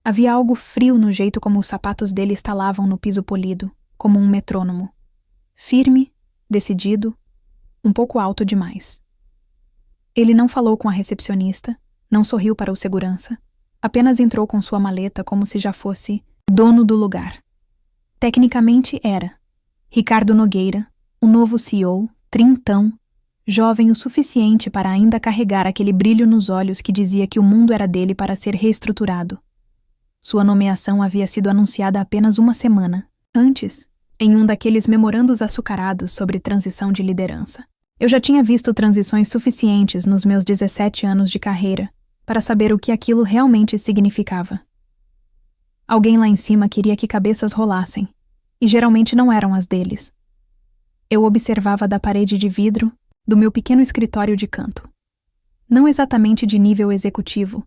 Havia algo frio no jeito como os sapatos dele estalavam no piso polido, como um metrônomo. Firme, decidido, um pouco alto demais. Ele não falou com a recepcionista, não sorriu para o segurança, apenas entrou com sua maleta como se já fosse dono do lugar. Tecnicamente era. Ricardo Nogueira, o novo CEO, trintão, jovem o suficiente para ainda carregar aquele brilho nos olhos que dizia que o mundo era dele para ser reestruturado. Sua nomeação havia sido anunciada apenas uma semana antes, em um daqueles memorandos açucarados sobre transição de liderança. Eu já tinha visto transições suficientes nos meus 17 anos de carreira para saber o que aquilo realmente significava. Alguém lá em cima queria que cabeças rolassem, e geralmente não eram as deles. Eu observava da parede de vidro do meu pequeno escritório de canto. Não exatamente de nível executivo,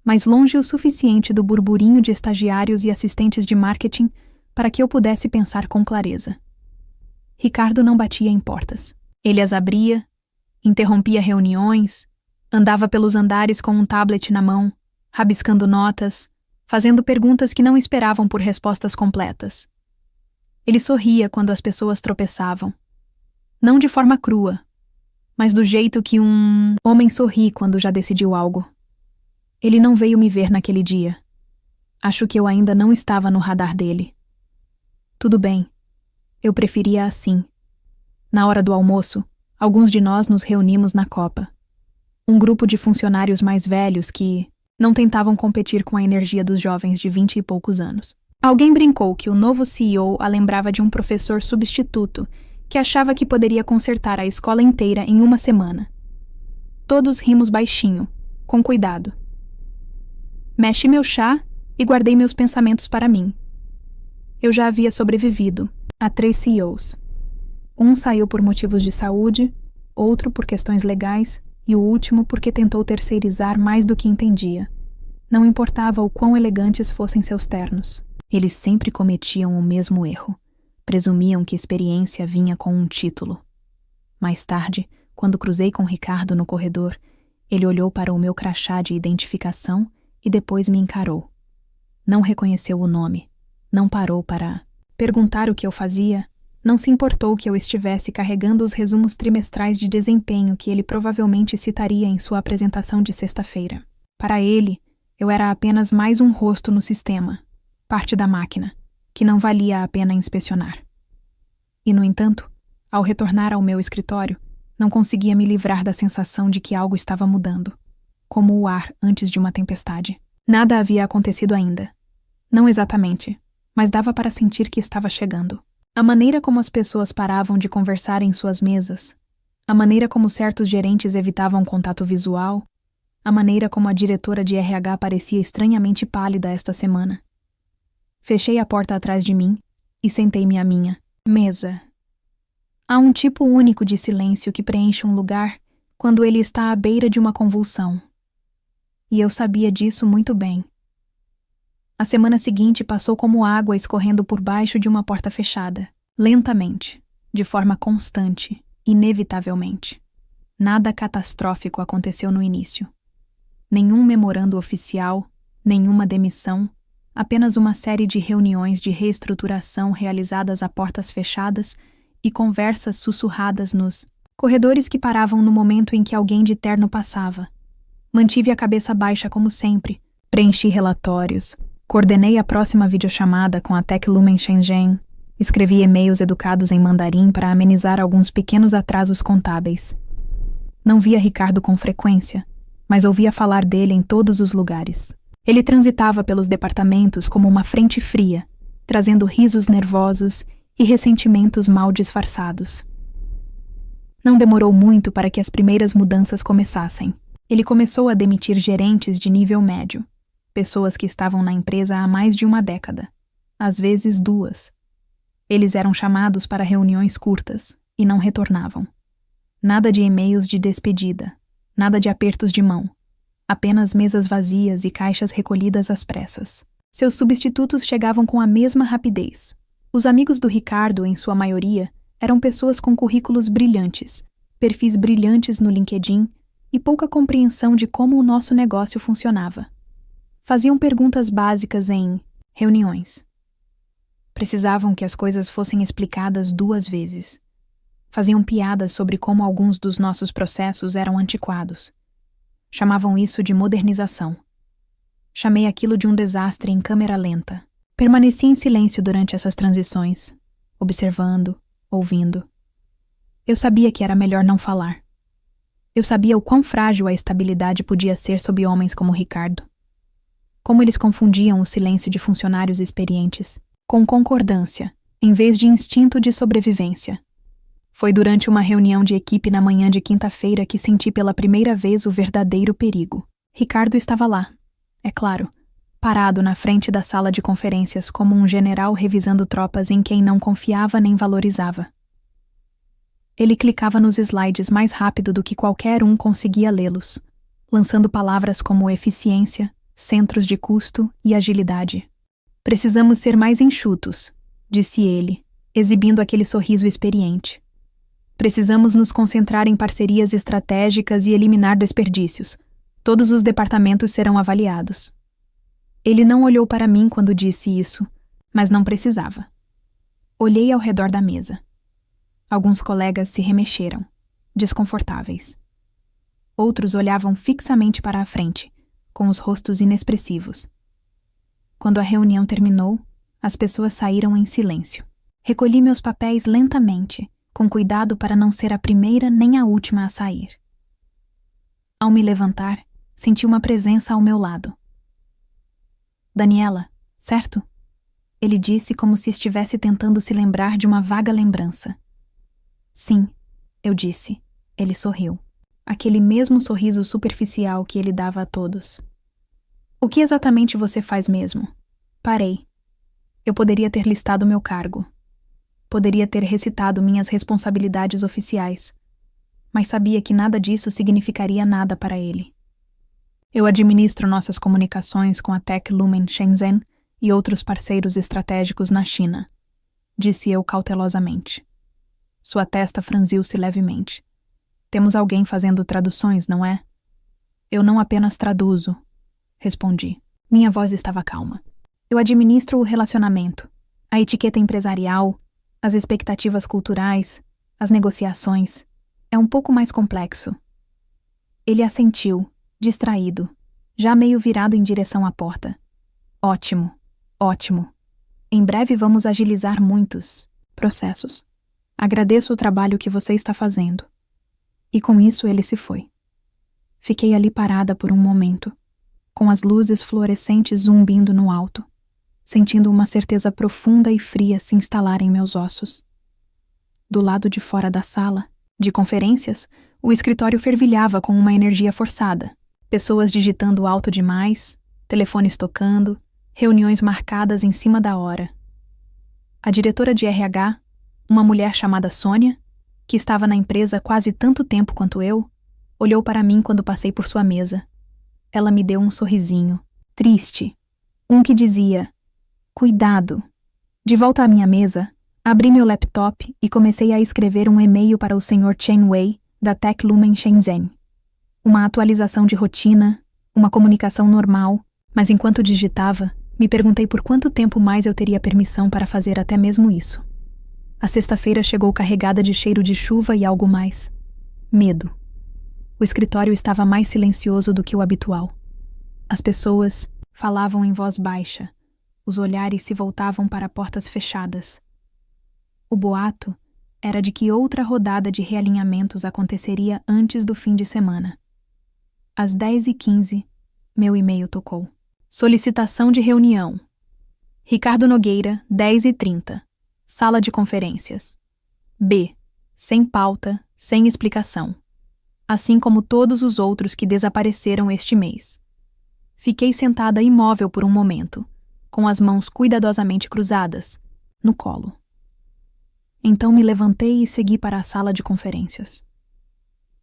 mas longe o suficiente do burburinho de estagiários e assistentes de marketing para que eu pudesse pensar com clareza. Ricardo não batia em portas. Ele as abria, interrompia reuniões, andava pelos andares com um tablet na mão, rabiscando notas, fazendo perguntas que não esperavam por respostas completas. Ele sorria quando as pessoas tropeçavam. Não de forma crua, mas do jeito que um homem sorri quando já decidiu algo. Ele não veio me ver naquele dia. Acho que eu ainda não estava no radar dele. Tudo bem. Eu preferia assim. Na hora do almoço, alguns de nós nos reunimos na copa. Um grupo de funcionários mais velhos que não tentavam competir com a energia dos jovens de 20 e poucos anos. Alguém brincou que o novo CEO a lembrava de um professor substituto que achava que poderia consertar a escola inteira em uma semana. Todos rimos baixinho, com cuidado. Mexi meu chá e guardei meus pensamentos para mim. Eu já havia sobrevivido a 3 CEOs. Um saiu por motivos de saúde, outro por questões legais e o último porque tentou terceirizar mais do que entendia. Não importava o quão elegantes fossem seus ternos. Eles sempre cometiam o mesmo erro. Presumiam que experiência vinha com um título. Mais tarde, quando cruzei com Ricardo no corredor, ele olhou para o meu crachá de identificação e depois me encarou. Não reconheceu o nome. Não parou para perguntar o que eu fazia. Não se importou que eu estivesse carregando os resumos trimestrais de desempenho que ele provavelmente citaria em sua apresentação de sexta-feira. Para ele, eu era apenas mais um rosto no sistema, parte da máquina, que não valia a pena inspecionar. E, no entanto, ao retornar ao meu escritório, não conseguia me livrar da sensação de que algo estava mudando, como o ar antes de uma tempestade. Nada havia acontecido ainda. Não exatamente, mas dava para sentir que estava chegando. A maneira como as pessoas paravam de conversar em suas mesas, a maneira como certos gerentes evitavam contato visual, a maneira como a diretora de RH parecia estranhamente pálida esta semana. Fechei a porta atrás de mim e sentei-me à minha mesa. Há um tipo único de silêncio que preenche um lugar quando ele está à beira de uma convulsão. E eu sabia disso muito bem. A semana seguinte passou como água escorrendo por baixo de uma porta fechada, lentamente, de forma constante, inevitavelmente. Nada catastrófico aconteceu no início. Nenhum memorando oficial, nenhuma demissão, apenas uma série de reuniões de reestruturação realizadas a portas fechadas e conversas sussurradas nos corredores que paravam no momento em que alguém de terno passava. Mantive a cabeça baixa como sempre, preenchi relatórios, coordenei a próxima videochamada com a Tech Lumen Shenzhen, escrevi e-mails educados em mandarim para amenizar alguns pequenos atrasos contábeis. Não via Ricardo com frequência, mas ouvia falar dele em todos os lugares. Ele transitava pelos departamentos como uma frente fria, trazendo risos nervosos e ressentimentos mal disfarçados. Não demorou muito para que as primeiras mudanças começassem. Ele começou a demitir gerentes de nível médio, pessoas que estavam na empresa há mais de uma década, às vezes 2. Eles eram chamados para reuniões curtas e não retornavam. Nada de e-mails de despedida, nada de apertos de mão, apenas mesas vazias e caixas recolhidas às pressas. Seus substitutos chegavam com a mesma rapidez. Os amigos do Ricardo, em sua maioria, eram pessoas com currículos brilhantes, perfis brilhantes no LinkedIn e pouca compreensão de como o nosso negócio funcionava. Faziam perguntas básicas em reuniões. Precisavam que as coisas fossem explicadas 2 vezes. Faziam piadas sobre como alguns dos nossos processos eram antiquados. Chamavam isso de modernização. Chamei aquilo de um desastre em câmera lenta. Permaneci em silêncio durante essas transições, observando, ouvindo. Eu sabia que era melhor não falar. Eu sabia o quão frágil a estabilidade podia ser sob homens como Ricardo. Como eles confundiam o silêncio de funcionários experientes com concordância, em vez de instinto de sobrevivência. Foi durante uma reunião de equipe na manhã de quinta-feira que senti pela primeira vez o verdadeiro perigo. Ricardo estava lá, é claro, parado na frente da sala de conferências como um general revisando tropas em quem não confiava nem valorizava. Ele clicava nos slides mais rápido do que qualquer um conseguia lê-los, lançando palavras como eficiência, centros de custo e agilidade. Precisamos ser mais enxutos, disse ele, exibindo aquele sorriso experiente. Precisamos nos concentrar em parcerias estratégicas e eliminar desperdícios. Todos os departamentos serão avaliados. Ele não olhou para mim quando disse isso, mas não precisava. Olhei ao redor da mesa. Alguns colegas se remexeram, desconfortáveis. Outros olhavam fixamente para a frente, com os rostos inexpressivos. Quando a reunião terminou, as pessoas saíram em silêncio. Recolhi meus papéis lentamente, com cuidado para não ser a primeira nem a última a sair. Ao me levantar, senti uma presença ao meu lado. Daniela, certo? Ele disse como se estivesse tentando se lembrar de uma vaga lembrança. Sim, eu disse. Ele sorriu. Aquele mesmo sorriso superficial que ele dava a todos. O que exatamente você faz mesmo? Parei. Eu poderia ter listado meu cargo. Poderia ter recitado minhas responsabilidades oficiais. Mas sabia que nada disso significaria nada para ele. Eu administro nossas comunicações com a Tech Lumen Shenzhen e outros parceiros estratégicos na China, disse eu cautelosamente. Sua testa franziu-se levemente. Temos alguém fazendo traduções, não é? Eu não apenas traduzo, respondi. Minha voz estava calma. Eu administro o relacionamento, a etiqueta empresarial, as expectativas culturais, as negociações. É um pouco mais complexo. Ele assentiu, distraído, já meio virado em direção à porta. Ótimo, ótimo. Em breve vamos agilizar muitos processos. Agradeço o trabalho que você está fazendo. E com isso ele se foi. Fiquei ali parada por um momento, com as luzes fluorescentes zumbindo no alto, sentindo uma certeza profunda e fria se instalar em meus ossos. Do lado de fora da sala, de conferências, o escritório fervilhava com uma energia forçada. Pessoas digitando alto demais, telefones tocando, reuniões marcadas em cima da hora. A diretora de RH, uma mulher chamada Sônia, que estava na empresa há quase tanto tempo quanto eu, olhou para mim quando passei por sua mesa. Ela me deu um sorrisinho, triste, um que dizia, cuidado. De volta à minha mesa, abri meu laptop e comecei a escrever um e-mail para o Sr. Chen Wei, da Tech Lumen Shenzhen. Uma atualização de rotina, uma comunicação normal, mas enquanto digitava, me perguntei por quanto tempo mais eu teria permissão para fazer até mesmo isso. A sexta-feira chegou carregada de cheiro de chuva e algo mais. Medo. O escritório estava mais silencioso do que o habitual. As pessoas falavam em voz baixa. Os olhares se voltavam para portas fechadas. O boato era de que outra rodada de realinhamentos aconteceria antes do fim de semana. Às 10h15, meu e-mail tocou. Solicitação de reunião. Ricardo Nogueira, 10h30. Sala de conferências. B. Sem pauta, sem explicação. Assim como todos os outros que desapareceram este mês. Fiquei sentada imóvel por um momento, com as mãos cuidadosamente cruzadas, no colo. Então me levantei e segui para a sala de conferências.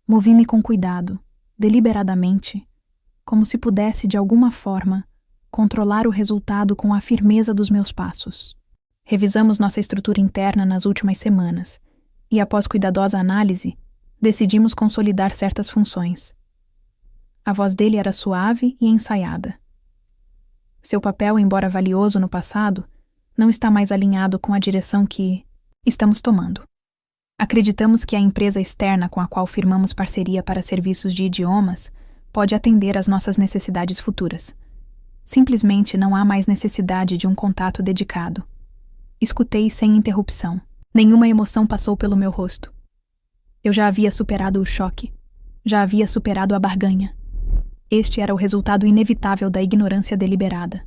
Movi-me com cuidado, deliberadamente, como se pudesse, de alguma forma, controlar o resultado com a firmeza dos meus passos. Revisamos nossa estrutura interna nas últimas semanas e, após cuidadosa análise, decidimos consolidar certas funções. A voz dele era suave e ensaiada. Seu papel, embora valioso no passado, não está mais alinhado com a direção que estamos tomando. Acreditamos que a empresa externa com a qual firmamos parceria para serviços de idiomas pode atender às nossas necessidades futuras. Simplesmente não há mais necessidade de um contato dedicado. Escutei sem interrupção. Nenhuma emoção passou pelo meu rosto. Eu já havia superado o choque. Já havia superado a barganha. Este era o resultado inevitável da ignorância deliberada.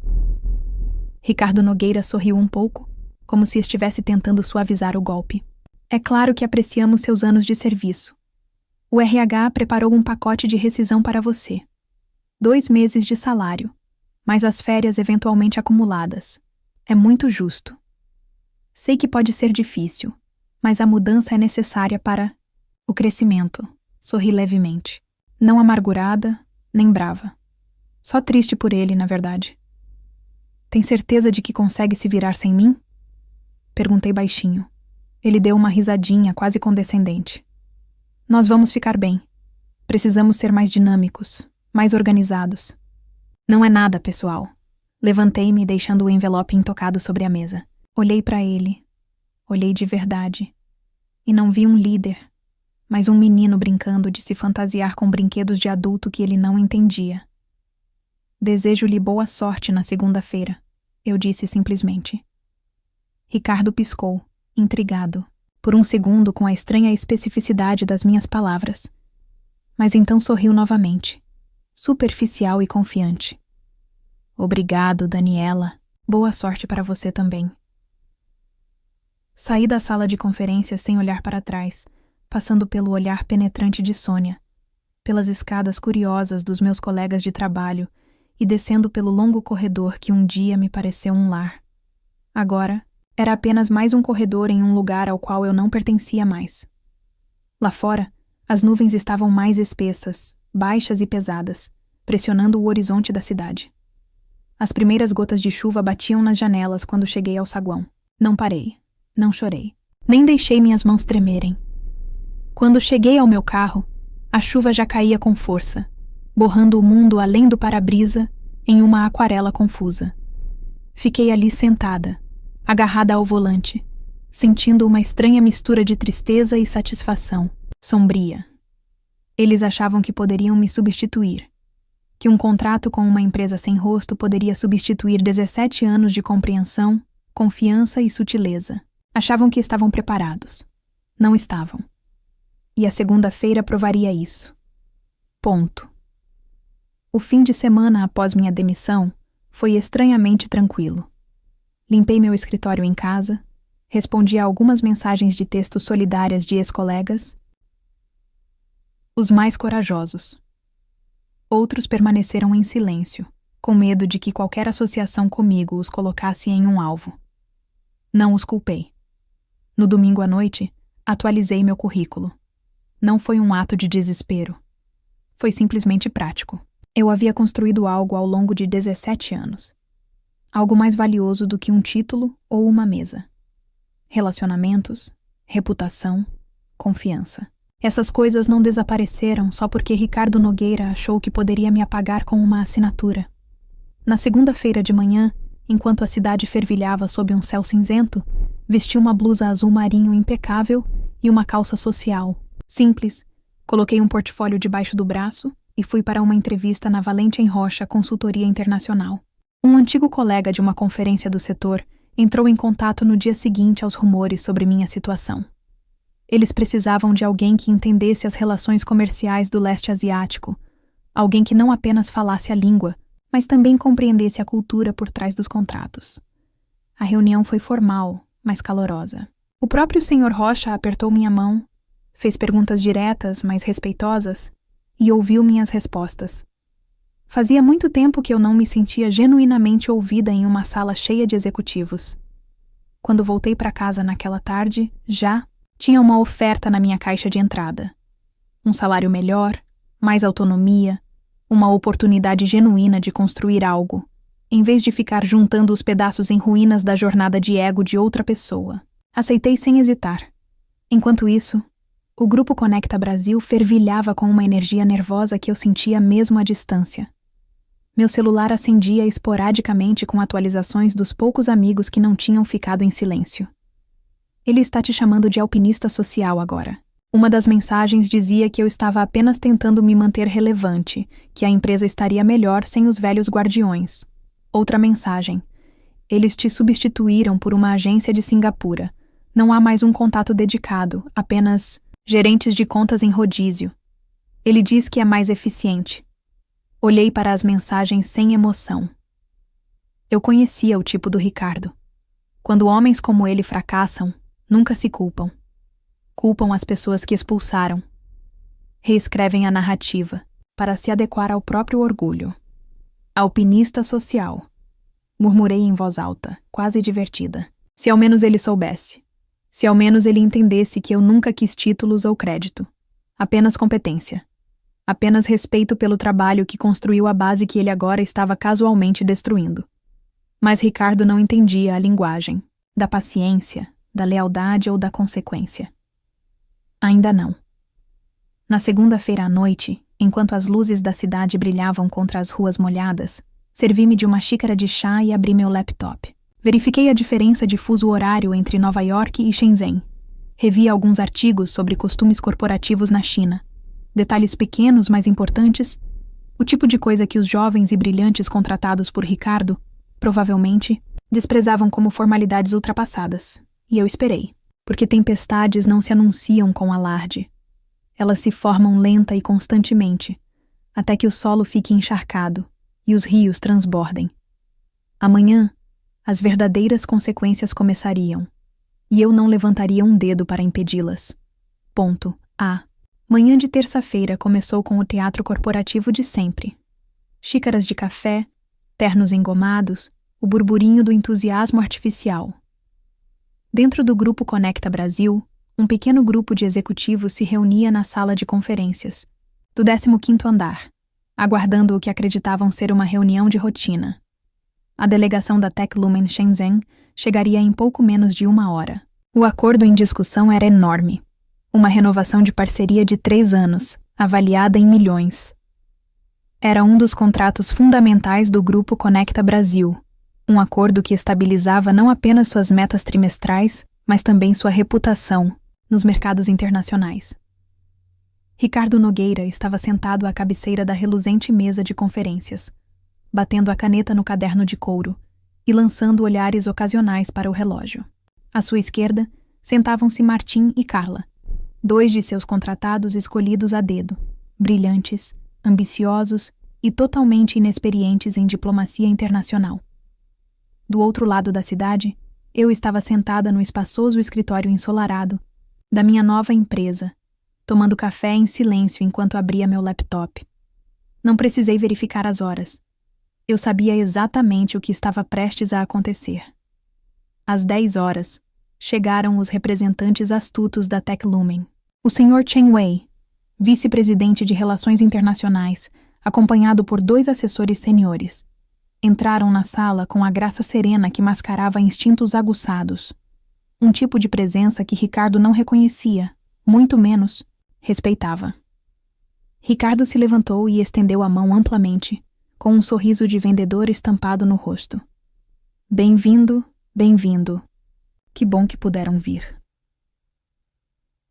Ricardo Nogueira sorriu um pouco, como se estivesse tentando suavizar o golpe. É claro que apreciamos seus anos de serviço. O RH preparou um pacote de rescisão para você. 2 meses de salário, mais as férias eventualmente acumuladas. É muito justo. Sei que pode ser difícil, mas a mudança é necessária para o crescimento. Sorri levemente. Não amargurada, nem brava. Só triste por ele, na verdade. Tem certeza de que consegue se virar sem mim? Perguntei baixinho. Ele deu uma risadinha quase condescendente. Nós vamos ficar bem. Precisamos ser mais dinâmicos, mais organizados. Não é nada, pessoal. Levantei-me, deixando o envelope intocado sobre a mesa. Olhei para ele. Olhei de verdade. E não vi um líder, mas um menino brincando de se fantasiar com brinquedos de adulto que ele não entendia. Desejo-lhe boa sorte na segunda-feira, eu disse simplesmente. Ricardo piscou, intrigado, por um segundo com a estranha especificidade das minhas palavras. Mas então sorriu novamente, superficial e confiante. Obrigado, Daniela. Boa sorte para você também. Saí da sala de conferências sem olhar para trás, passando pelo olhar penetrante de Sônia, pelas escadas curiosas dos meus colegas de trabalho e descendo pelo longo corredor que um dia me pareceu um lar. Agora, era apenas mais um corredor em um lugar ao qual eu não pertencia mais. Lá fora, as nuvens estavam mais espessas, baixas e pesadas, pressionando o horizonte da cidade. As primeiras gotas de chuva batiam nas janelas quando cheguei ao saguão. Não parei, não chorei, nem deixei minhas mãos tremerem. Quando cheguei ao meu carro, a chuva já caía com força, borrando o mundo além do para-brisa em uma aquarela confusa. Fiquei ali sentada, agarrada ao volante, sentindo uma estranha mistura de tristeza e satisfação, sombria. Eles achavam que poderiam me substituir, que um contrato com uma empresa sem rosto poderia substituir 17 anos de compreensão, confiança e sutileza. Achavam que estavam preparados. Não estavam. E a segunda-feira provaria isso. Ponto. O fim de semana após minha demissão foi estranhamente tranquilo. Limpei meu escritório em casa, respondi a algumas mensagens de texto solidárias de ex-colegas, os mais corajosos. Outros permaneceram em silêncio, com medo de que qualquer associação comigo os colocasse em um alvo. Não os culpei. No domingo à noite, atualizei meu currículo. Não foi um ato de desespero. Foi simplesmente prático. Eu havia construído algo ao longo de 17 anos. Algo mais valioso do que um título ou uma mesa. Relacionamentos, reputação, confiança. Essas coisas não desapareceram só porque Ricardo Nogueira achou que poderia me apagar com uma assinatura. Na segunda-feira de manhã, enquanto a cidade fervilhava sob um céu cinzento, vesti uma blusa azul marinho impecável e uma calça social, simples. Coloquei um portfólio debaixo do braço e fui para uma entrevista na Valente em Rocha Consultoria Internacional. Um antigo colega de uma conferência do setor entrou em contato no dia seguinte aos rumores sobre minha situação. Eles precisavam de alguém que entendesse as relações comerciais do leste asiático, alguém que não apenas falasse a língua, mas também compreendesse a cultura por trás dos contratos. A reunião foi formal, mas calorosa. O próprio Sr. Rocha apertou minha mão, fez perguntas diretas, mas respeitosas, e ouviu minhas respostas. Fazia muito tempo que eu não me sentia genuinamente ouvida em uma sala cheia de executivos. Quando voltei para casa naquela tarde, já tinha uma oferta na minha caixa de entrada. Um salário melhor, mais autonomia, uma oportunidade genuína de construir algo, em vez de ficar juntando os pedaços em ruínas da jornada de ego de outra pessoa. Aceitei sem hesitar. Enquanto isso, o Grupo Conecta Brasil fervilhava com uma energia nervosa que eu sentia mesmo à distância. Meu celular acendia esporadicamente com atualizações dos poucos amigos que não tinham ficado em silêncio. Ele está te chamando de alpinista social agora. Uma das mensagens dizia que eu estava apenas tentando me manter relevante, que a empresa estaria melhor sem os velhos guardiões. Outra mensagem. Eles te substituíram por uma agência de Singapura. Não há mais um contato dedicado, apenas gerentes de contas em rodízio. Ele diz que é mais eficiente. Olhei para as mensagens sem emoção. Eu conhecia o tipo do Ricardo. Quando homens como ele fracassam, nunca se culpam. Culpam as pessoas que expulsaram. Reescrevem a narrativa, para se adequar ao próprio orgulho. Alpinista social. Murmurei em voz alta, quase divertida. Se ao menos ele soubesse. Se ao menos ele entendesse que eu nunca quis títulos ou crédito. Apenas competência. Apenas respeito pelo trabalho que construiu a base que ele agora estava casualmente destruindo. Mas Ricardo não entendia a linguagem, da paciência, da lealdade ou da consequência. Ainda não. Na segunda-feira à noite, enquanto as luzes da cidade brilhavam contra as ruas molhadas, servi-me de uma xícara de chá e abri meu laptop. Verifiquei a diferença de fuso horário entre Nova York e Shenzhen. Revi alguns artigos sobre costumes corporativos na China. Detalhes pequenos, mas importantes, o tipo de coisa que os jovens e brilhantes contratados por Ricardo, provavelmente, desprezavam como formalidades ultrapassadas. E eu esperei, porque tempestades não se anunciam com alarde. Elas se formam lenta e constantemente, até que o solo fique encharcado e os rios transbordem. Amanhã, as verdadeiras consequências começariam, e eu não levantaria um dedo para impedi-las. Ponto. A. Manhã de terça-feira começou com o teatro corporativo de sempre. Xícaras de café, ternos engomados, o burburinho do entusiasmo artificial. Dentro do Grupo Conecta Brasil, um pequeno grupo de executivos se reunia na sala de conferências, do 15º andar, aguardando o que acreditavam ser uma reunião de rotina. A delegação da TechLumen Shenzhen chegaria em pouco menos de 1 hora. O acordo em discussão era enorme. Uma renovação de parceria de 3 anos, avaliada em milhões. Era um dos contratos fundamentais do Grupo Conecta Brasil, um acordo que estabilizava não apenas suas metas trimestrais, mas também sua reputação nos mercados internacionais. Ricardo Nogueira estava sentado à cabeceira da reluzente mesa de conferências, batendo a caneta no caderno de couro e lançando olhares ocasionais para o relógio. À sua esquerda, sentavam-se Martim e Carla, 2 de seus contratados escolhidos a dedo, brilhantes, ambiciosos e totalmente inexperientes em diplomacia internacional. Do outro lado da cidade, eu estava sentada no espaçoso escritório ensolarado da minha nova empresa, tomando café em silêncio enquanto abria meu laptop. Não precisei verificar as horas. Eu sabia exatamente o que estava prestes a acontecer. Às 10 horas, chegaram os representantes astutos da TechLumen. O Sr. Chen Wei, vice-presidente de Relações Internacionais, acompanhado por 2 assessores seniores, entraram na sala com a graça serena que mascarava instintos aguçados. Um tipo de presença que Ricardo não reconhecia, muito menos respeitava. Ricardo se levantou e estendeu a mão amplamente, com um sorriso de vendedor estampado no rosto. Bem-vindo, bem-vindo. Que bom que puderam vir.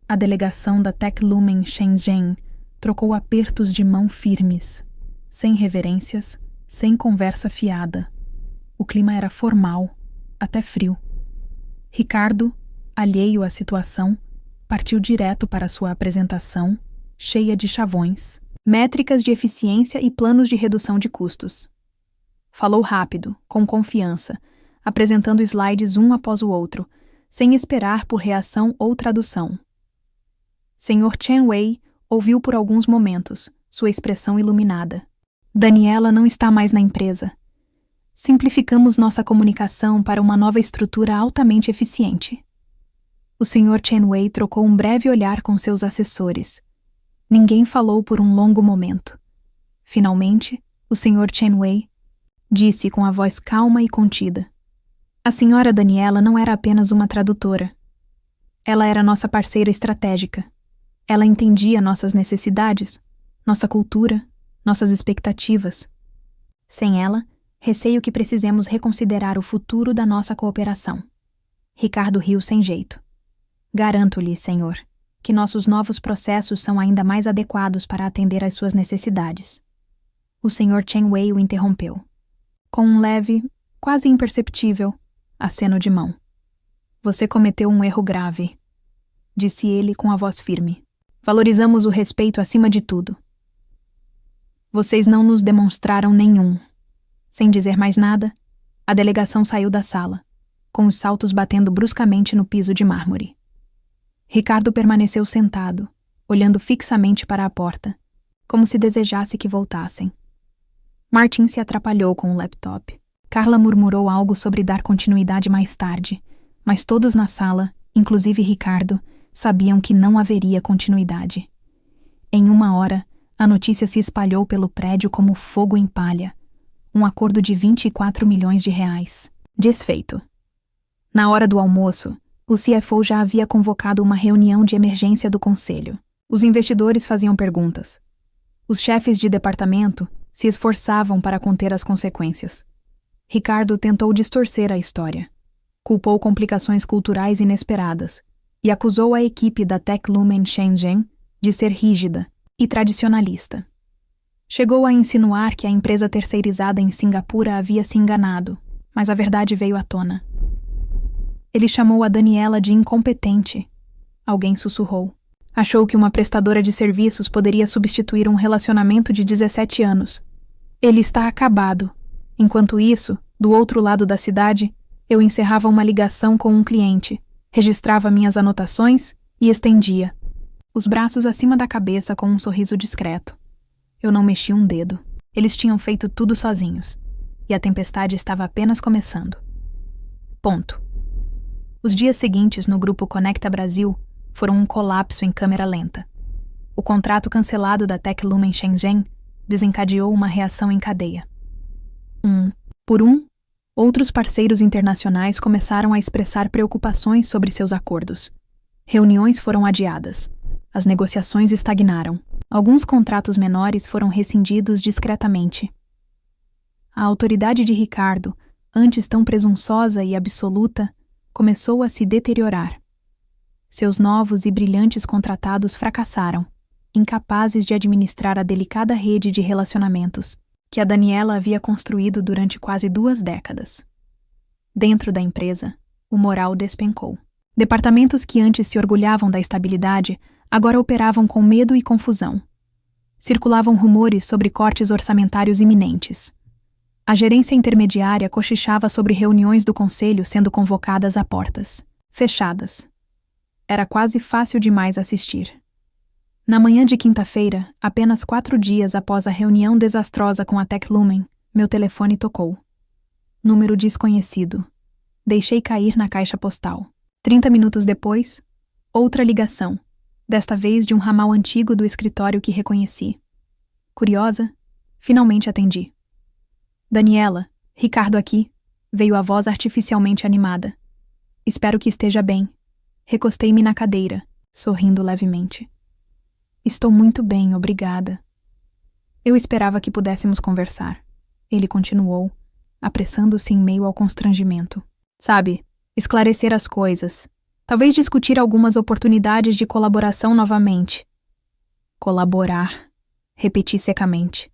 A delegação da TechLumen Shenzhen trocou apertos de mão firmes, sem reverências, sem conversa fiada. O clima era formal, até frio. Ricardo, alheio à situação, partiu direto para sua apresentação, cheia de chavões, métricas de eficiência e planos de redução de custos. Falou rápido, com confiança, apresentando slides um após o outro, sem esperar por reação ou tradução. Sr. Chen Wei ouviu por alguns momentos, sua expressão iluminada. Daniela não está mais na empresa. Simplificamos nossa comunicação para uma nova estrutura altamente eficiente. O Sr. Chen Wei trocou um breve olhar com seus assessores. Ninguém falou por um longo momento. Finalmente, o Sr. Chen Wei disse com a voz calma e contida. A senhora Daniela não era apenas uma tradutora. Ela era nossa parceira estratégica. Ela entendia nossas necessidades, nossa cultura, nossas expectativas. Sem ela, receio que precisemos reconsiderar o futuro da nossa cooperação. Ricardo riu sem jeito. Garanto-lhe, senhor, que nossos novos processos são ainda mais adequados para atender às suas necessidades. O Sr. Chen Wei o interrompeu. Com um leve, quase imperceptível, aceno de mão. Você cometeu um erro grave, disse ele com a voz firme. Valorizamos o respeito acima de tudo. Vocês não nos demonstraram nenhum. Sem dizer mais nada, a delegação saiu da sala, com os saltos batendo bruscamente no piso de mármore. Ricardo permaneceu sentado, olhando fixamente para a porta, como se desejasse que voltassem. Martin se atrapalhou com o laptop. Carla murmurou algo sobre dar continuidade mais tarde, mas todos na sala, inclusive Ricardo, sabiam que não haveria continuidade. Em 1 hora, a notícia se espalhou pelo prédio como fogo em palha. Um acordo de 24 milhões de reais. Desfeito. Na hora do almoço, o CFO já havia convocado uma reunião de emergência do conselho. Os investidores faziam perguntas. Os chefes de departamento se esforçavam para conter as consequências. Ricardo tentou distorcer a história. Culpou complicações culturais inesperadas e acusou a equipe da Tech Lumen Shenzhen de ser rígida e tradicionalista. Chegou a insinuar que a empresa terceirizada em Singapura havia se enganado, mas a verdade veio à tona. Ele chamou a Daniela de incompetente. Alguém sussurrou. Achou que uma prestadora de serviços poderia substituir um relacionamento de 17 anos. Ele está acabado. Enquanto isso, do outro lado da cidade, eu encerrava uma ligação com um cliente, registrava minhas anotações e estendia, os braços acima da cabeça com um sorriso discreto. Eu não mexi um dedo. Eles tinham feito tudo sozinhos. E a tempestade estava apenas começando. Ponto. Os dias seguintes no grupo Conecta Brasil foram um colapso em câmera lenta. O contrato cancelado da Tech Lumen Shenzhen desencadeou uma reação em cadeia. Outros parceiros internacionais começaram a expressar preocupações sobre seus acordos. Reuniões foram adiadas. As negociações estagnaram. Alguns contratos menores foram rescindidos discretamente. A autoridade de Ricardo, antes tão presunçosa e absoluta, começou a se deteriorar. Seus novos e brilhantes contratados fracassaram, incapazes de administrar a delicada rede de relacionamentos que a Daniela havia construído durante quase 2 décadas. Dentro da empresa, o moral despencou. Departamentos que antes se orgulhavam da estabilidade agora operavam com medo e confusão. Circulavam rumores sobre cortes orçamentários iminentes. A gerência intermediária cochichava sobre reuniões do conselho sendo convocadas a portas fechadas. Era quase fácil demais assistir. Na manhã de quinta-feira, apenas 4 dias após a reunião desastrosa com a Tech Lumen, meu telefone tocou. Número desconhecido. Deixei cair na caixa postal. 30 minutos depois, outra ligação, desta vez de um ramal antigo do escritório que reconheci. Curiosa, finalmente atendi. Daniela, Ricardo aqui, veio a voz artificialmente animada. Espero que esteja bem. Recostei-me na cadeira, sorrindo levemente. Estou muito bem, obrigada. Eu esperava que pudéssemos conversar. Ele continuou, apressando-se em meio ao constrangimento. Sabe, esclarecer as coisas. Talvez discutir algumas oportunidades de colaboração novamente. Colaborar, repeti secamente.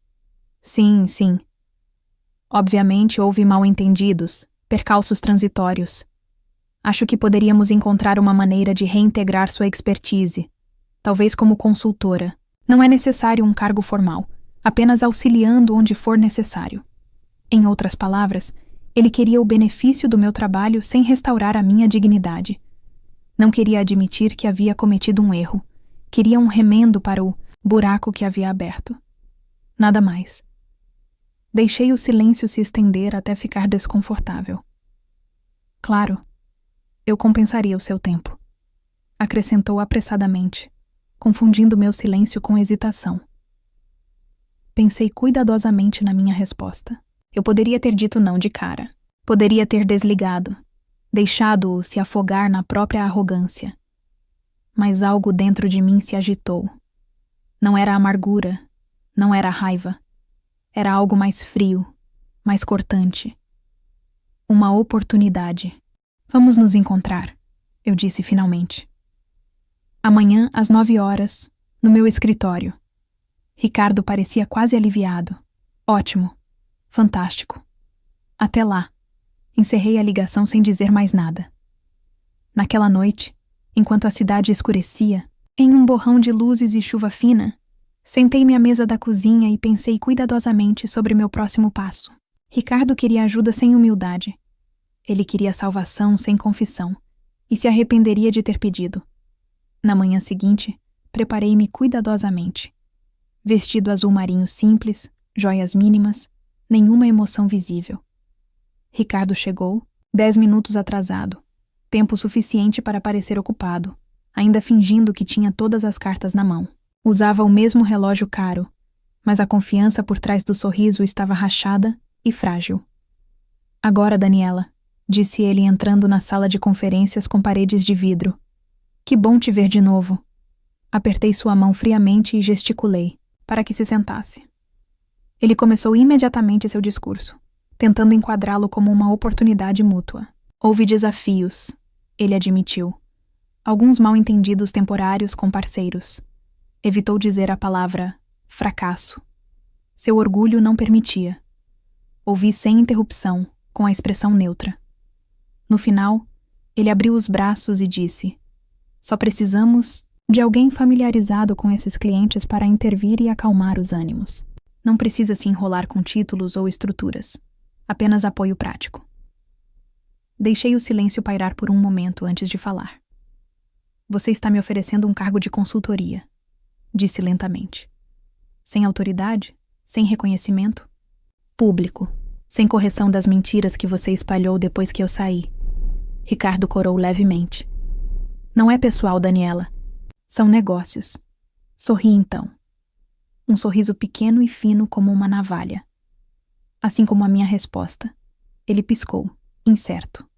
Sim. Obviamente houve mal-entendidos, percalços transitórios. Acho que poderíamos encontrar uma maneira de reintegrar sua expertise, talvez como consultora. Não é necessário um cargo formal, apenas auxiliando onde for necessário. Em outras palavras, ele queria o benefício do meu trabalho sem restaurar a minha dignidade. Não queria admitir que havia cometido um erro. Queria um remendo para o buraco que havia aberto. Nada mais. Deixei o silêncio se estender até ficar desconfortável. Claro, eu compensaria o seu tempo, acrescentou apressadamente, confundindo meu silêncio com hesitação. Pensei cuidadosamente na minha resposta. Eu poderia ter dito não de cara. Poderia ter desligado, deixado-o se afogar na própria arrogância. Mas algo dentro de mim se agitou. Não era amargura, não era raiva. Era algo mais frio, mais cortante. Uma oportunidade. Vamos nos encontrar, eu disse finalmente. Amanhã, às 9 horas, no meu escritório. Ricardo parecia quase aliviado. Ótimo. Fantástico. Até lá. Encerrei a ligação sem dizer mais nada. Naquela noite, enquanto a cidade escurecia, em um borrão de luzes e chuva fina, sentei-me à mesa da cozinha e pensei cuidadosamente sobre meu próximo passo. Ricardo queria ajuda sem humildade. Ele queria salvação sem confissão, e se arrependeria de ter pedido. Na manhã seguinte, preparei-me cuidadosamente. Vestido azul marinho simples, joias mínimas, nenhuma emoção visível. Ricardo chegou, 10 minutos atrasado, tempo suficiente para parecer ocupado, ainda fingindo que tinha todas as cartas na mão. Usava o mesmo relógio caro, mas a confiança por trás do sorriso estava rachada e frágil. Agora, Daniela, disse ele entrando na sala de conferências com paredes de vidro. Que bom te ver de novo. Apertei sua mão friamente e gesticulei, para que se sentasse. Ele começou imediatamente seu discurso, tentando enquadrá-lo como uma oportunidade mútua. Houve desafios, ele admitiu. Alguns mal-entendidos temporários com parceiros. Evitou dizer a palavra fracasso. Seu orgulho não permitia. Ouvi sem interrupção, com a expressão neutra. No final, ele abriu os braços e disse: só precisamos de alguém familiarizado com esses clientes para intervir e acalmar os ânimos. Não precisa se enrolar com títulos ou estruturas. Apenas apoio prático. Deixei o silêncio pairar por um momento antes de falar. Você está me oferecendo um cargo de consultoria, disse lentamente. Sem autoridade, sem reconhecimento, público, sem correção das mentiras que você espalhou depois que eu saí. Ricardo corou levemente. Não é pessoal, Daniela. São negócios. Sorri então. Um sorriso pequeno e fino como uma navalha. Assim como a minha resposta. Ele piscou, incerto.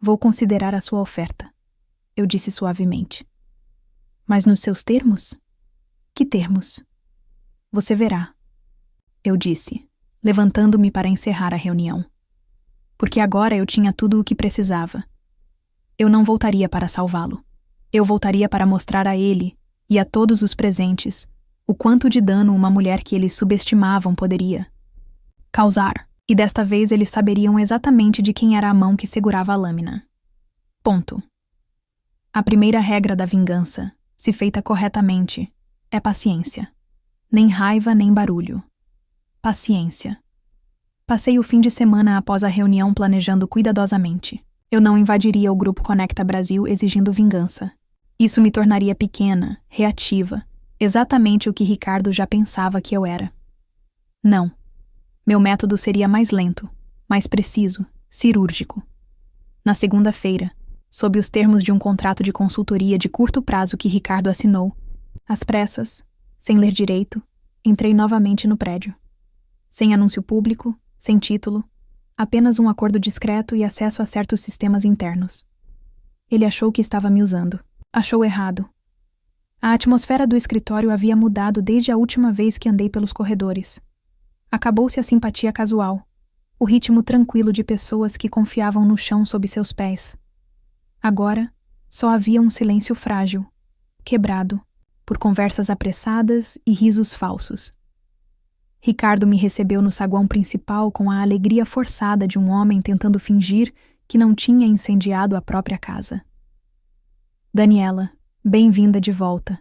Vou considerar a sua oferta, eu disse suavemente. Mas nos seus termos? Que termos? Você verá, eu disse, levantando-me para encerrar a reunião. Porque agora eu tinha tudo o que precisava. Eu não voltaria para salvá-lo. Eu voltaria para mostrar a ele, e a todos os presentes, o quanto de dano uma mulher que eles subestimavam poderia causar. E desta vez eles saberiam exatamente de quem era a mão que segurava a lâmina. Ponto. A primeira regra da vingança, se feita corretamente, é paciência. Nem raiva, nem barulho. Paciência. Passei o fim de semana após a reunião planejando cuidadosamente. Eu não invadiria o Grupo Conecta Brasil exigindo vingança. Isso me tornaria pequena, reativa, exatamente o que Ricardo já pensava que eu era. Não. Meu método seria mais lento, mais preciso, cirúrgico. Na segunda-feira, sob os termos de um contrato de consultoria de curto prazo que Ricardo assinou, às pressas, sem ler direito, entrei novamente no prédio. Sem anúncio público, sem título, apenas um acordo discreto e acesso a certos sistemas internos. Ele achou que estava me usando. Achou errado. A atmosfera do escritório havia mudado desde a última vez que andei pelos corredores. Acabou-se a simpatia casual, o ritmo tranquilo de pessoas que confiavam no chão sob seus pés. Agora, só havia um silêncio frágil, quebrado, por conversas apressadas e risos falsos. Ricardo me recebeu no saguão principal com a alegria forçada de um homem tentando fingir que não tinha incendiado a própria casa. Daniela, bem-vinda de volta,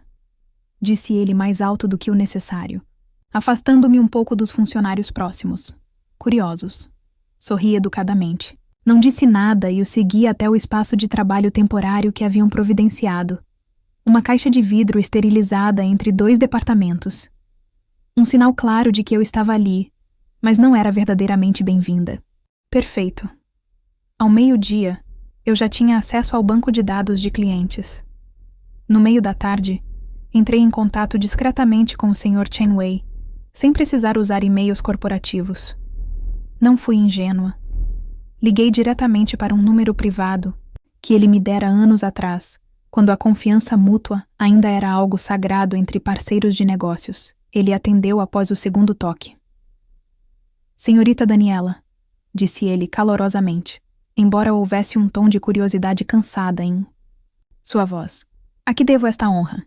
disse ele mais alto do que o necessário, afastando-me um pouco dos funcionários próximos, curiosos. Sorri educadamente. Não disse nada e o segui até o espaço de trabalho temporário que haviam providenciado. Uma caixa de vidro esterilizada entre 2 departamentos. Um sinal claro de que eu estava ali, mas não era verdadeiramente bem-vinda. Perfeito. Ao meio-dia, eu já tinha acesso ao banco de dados de clientes. No meio da tarde, entrei em contato discretamente com o Sr. Chen Wei, sem precisar usar e-mails corporativos. Não fui ingênua. Liguei diretamente para um número privado que ele me dera anos atrás, quando a confiança mútua ainda era algo sagrado entre parceiros de negócios. Ele atendeu após o segundo toque. Senhorita Daniela, disse ele calorosamente, embora houvesse um tom de curiosidade cansada em sua voz. A que devo esta honra?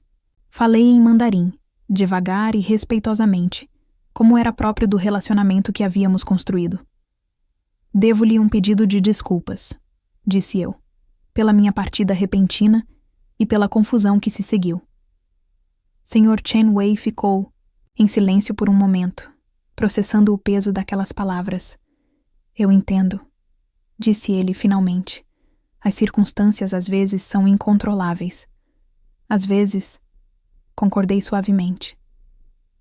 Falei em mandarim, devagar e respeitosamente, como era próprio do relacionamento que havíamos construído. Devo-lhe um pedido de desculpas, disse eu, pela minha partida repentina e pela confusão que se seguiu. Sr. Chen Wei ficou em silêncio por um momento, processando o peso daquelas palavras. Eu entendo, disse ele finalmente. As circunstâncias às vezes são incontroláveis. Às vezes, concordei suavemente.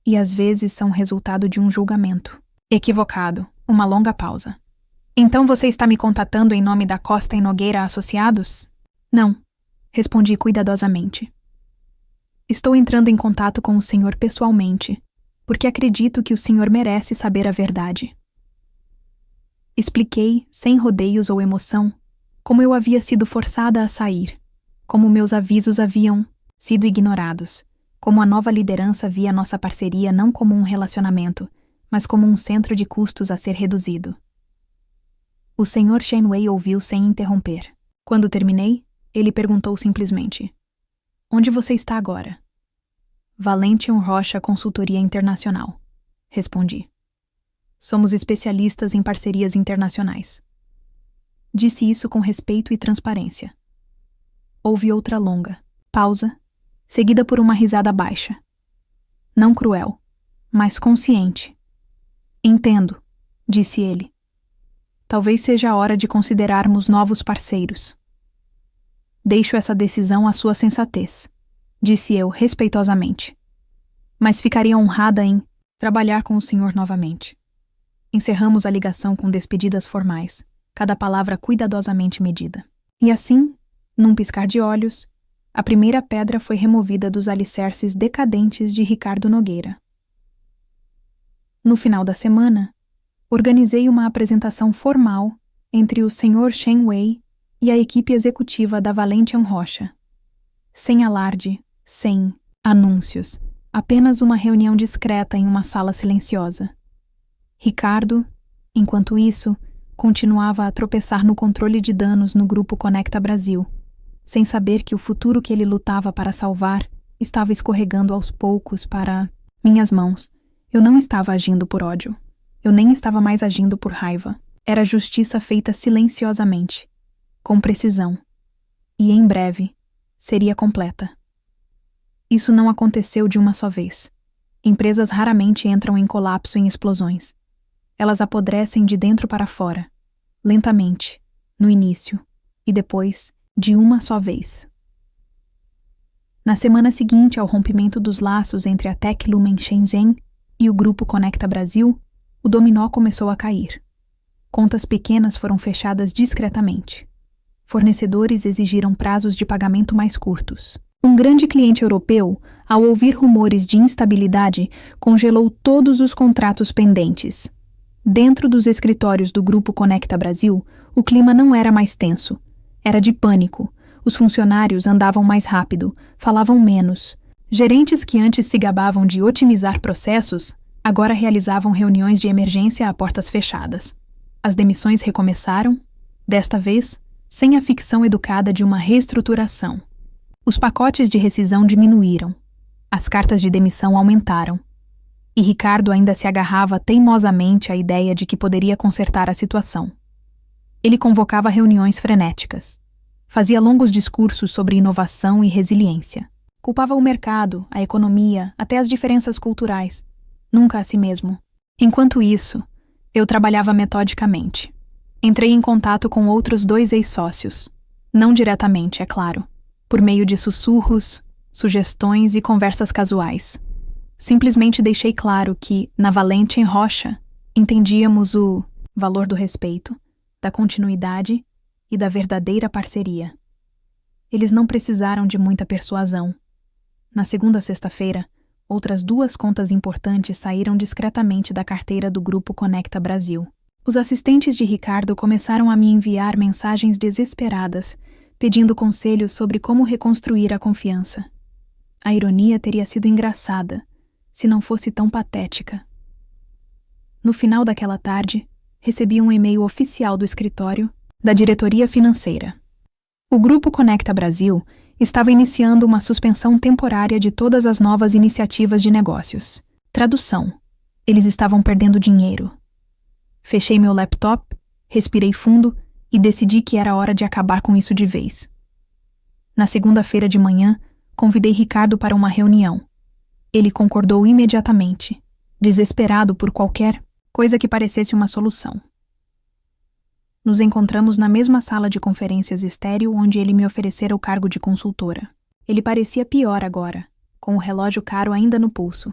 E às vezes são resultado de um julgamento. Equivocado. Uma longa pausa. Então você está me contatando em nome da Costa e Nogueira Associados? Não, respondi cuidadosamente. Estou entrando em contato com o senhor pessoalmente, porque acredito que o senhor merece saber a verdade. Expliquei, sem rodeios ou emoção, como eu havia sido forçada a sair, como meus avisos haviam sido ignorados, como a nova liderança via nossa parceria não como um relacionamento, mas como um centro de custos a ser reduzido. O Sr. Chen Wei ouviu sem interromper. Quando terminei, ele perguntou simplesmente: Onde você está agora? Valentium Rocha Consultoria Internacional, respondi. Somos especialistas em parcerias internacionais. Disse isso com respeito e transparência. Houve outra longa pausa, seguida por uma risada baixa. Não cruel, mas consciente. Entendo, disse ele. Talvez seja a hora de considerarmos novos parceiros. Deixo essa decisão à sua sensatez, disse eu respeitosamente. Mas ficaria honrada em trabalhar com o senhor novamente. Encerramos a ligação com despedidas formais, cada palavra cuidadosamente medida. E assim, num piscar de olhos, a primeira pedra foi removida dos alicerces decadentes de Ricardo Nogueira. No final da semana, organizei uma apresentação formal entre o Sr. Chen Wei e a equipe executiva da Valentium Rocha. Sem alarde, sem anúncios, apenas uma reunião discreta em uma sala silenciosa. Ricardo, enquanto isso, continuava a tropeçar no controle de danos no Grupo Conecta Brasil, sem saber que o futuro que ele lutava para salvar estava escorregando aos poucos para minhas mãos. Eu não estava agindo por ódio. Eu nem estava mais agindo por raiva. Era justiça feita silenciosamente, com precisão. E, em breve, seria completa. Isso não aconteceu de uma só vez. Empresas raramente entram em colapso em explosões. Elas apodrecem de dentro para fora, lentamente, no início, e depois, de uma só vez. Na semana seguinte ao rompimento dos laços entre a Tech Lumen Shenzhen e o Grupo Conecta Brasil, o dominó começou a cair. Contas pequenas foram fechadas discretamente. Fornecedores exigiram prazos de pagamento mais curtos. Um grande cliente europeu, ao ouvir rumores de instabilidade, congelou todos os contratos pendentes. Dentro dos escritórios do Grupo Conecta Brasil, o clima não era mais tenso. Era de pânico. Os funcionários andavam mais rápido, falavam menos. Gerentes que antes se gabavam de otimizar processos, agora realizavam reuniões de emergência a portas fechadas. As demissões recomeçaram, desta vez, sem a ficção educada de uma reestruturação. Os pacotes de rescisão diminuíram. As cartas de demissão aumentaram. E Ricardo ainda se agarrava teimosamente à ideia de que poderia consertar a situação. Ele convocava reuniões frenéticas. Fazia longos discursos sobre inovação e resiliência. Culpava o mercado, a economia, até as diferenças culturais. Nunca a si mesmo. Enquanto isso, eu trabalhava metodicamente. Entrei em contato com outros 2 ex-sócios. Não diretamente, é claro. Por meio de sussurros, sugestões e conversas casuais. Simplesmente deixei claro que, na Valentium Rocha, entendíamos o valor do respeito, da continuidade e da verdadeira parceria. Eles não precisaram de muita persuasão. Na segunda sexta-feira, outras 2 contas importantes saíram discretamente da carteira do Grupo Conecta Brasil. Os assistentes de Ricardo começaram a me enviar mensagens desesperadas, pedindo conselhos sobre como reconstruir a confiança. A ironia teria sido engraçada, se não fosse tão patética. No final daquela tarde, recebi um e-mail oficial do escritório da diretoria financeira. O Grupo Conecta Brasil estava iniciando uma suspensão temporária de todas as novas iniciativas de negócios. Tradução: eles estavam perdendo dinheiro. Fechei meu laptop, respirei fundo e decidi que era hora de acabar com isso de vez. Na segunda-feira de manhã, convidei Ricardo para uma reunião. Ele concordou imediatamente, desesperado por qualquer coisa que parecesse uma solução. Nos encontramos na mesma sala de conferências estéril onde ele me oferecera o cargo de consultora. Ele parecia pior agora, com o relógio caro ainda no pulso,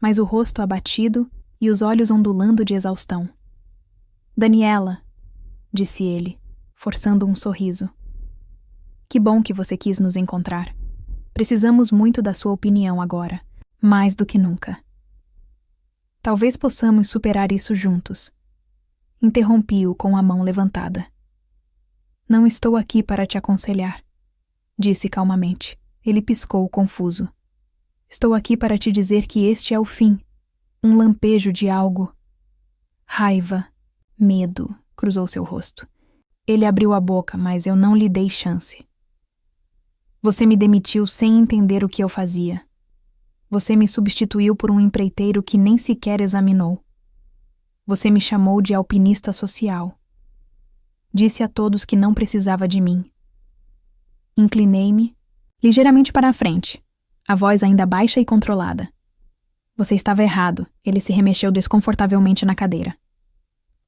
mas o rosto abatido e os olhos ondulando de exaustão. Daniela, disse ele, forçando um sorriso. Que bom que você quis nos encontrar. Precisamos muito da sua opinião agora, mais do que nunca. Talvez possamos superar isso juntos. Interrompi-o com a mão levantada. Não estou aqui para te aconselhar, disse calmamente. Ele piscou, confuso. Estou aqui para te dizer que este é o fim. Um lampejo de algo. Raiva, medo, cruzou seu rosto. Ele abriu a boca, mas eu não lhe dei chance. Você me demitiu sem entender o que eu fazia. Você me substituiu por um empreiteiro que nem sequer examinou. Você me chamou de alpinista social. Disse a todos que não precisava de mim. Inclinei-me ligeiramente para a frente, a voz ainda baixa e controlada. Você estava errado. Ele se remexeu desconfortavelmente na cadeira.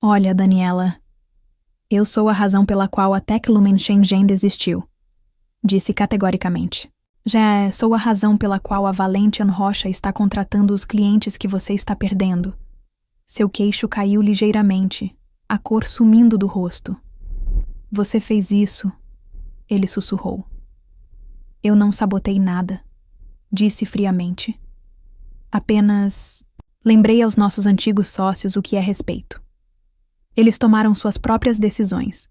Olha, Daniela, eu sou a razão pela qual a Techlumen Shenzhen desistiu, disse categoricamente. Já sou a razão pela qual a Valentian Rocha está contratando os clientes que você está perdendo. Seu queixo caiu ligeiramente, a cor sumindo do rosto. Você fez isso, ele sussurrou. Eu não sabotei nada, disse friamente. Apenas lembrei aos nossos antigos sócios o que é respeito. Eles tomaram suas próprias decisões.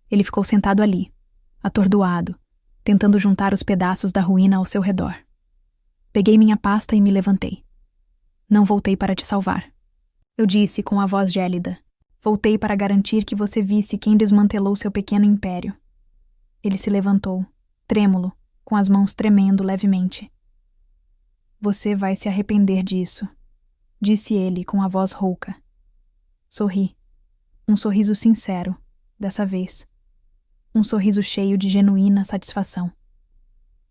Ele ficou sentado ali, atordoado, tentando juntar os pedaços da ruína ao seu redor. Peguei minha pasta e me levantei. Não voltei para te salvar. Eu disse com a voz gélida. Voltei para garantir que você visse quem desmantelou seu pequeno império. Ele se levantou, trêmulo, com as mãos tremendo levemente. Você vai se arrepender disso, disse ele com a voz rouca. Sorri. Um sorriso sincero, dessa vez. Um sorriso cheio de genuína satisfação.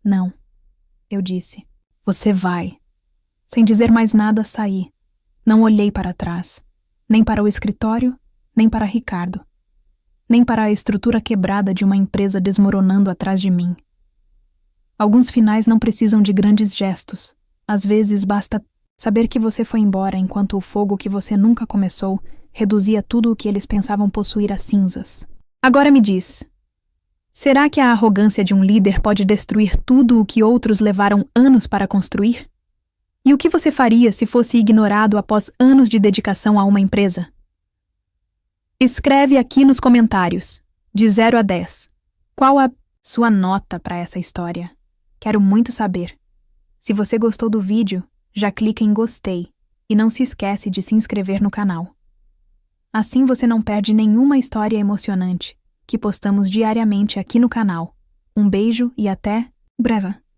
Não, eu disse. Você vai. Sem dizer mais nada, saí. Não olhei para trás, nem para o escritório, nem para Ricardo, nem para a estrutura quebrada de uma empresa desmoronando atrás de mim. Alguns finais não precisam de grandes gestos. Às vezes basta saber que você foi embora enquanto o fogo que você nunca começou reduzia tudo o que eles pensavam possuir a cinzas. Agora me diz, será que a arrogância de um líder pode destruir tudo o que outros levaram anos para construir? E o que você faria se fosse ignorado após anos de dedicação a uma empresa? Escreve aqui nos comentários, de 0 a 10. Qual a sua nota para essa história? Quero muito saber. Se você gostou do vídeo, já clica em gostei e não se esquece de se inscrever no canal. Assim você não perde nenhuma história emocionante que postamos diariamente aqui no canal. Um beijo e até breve.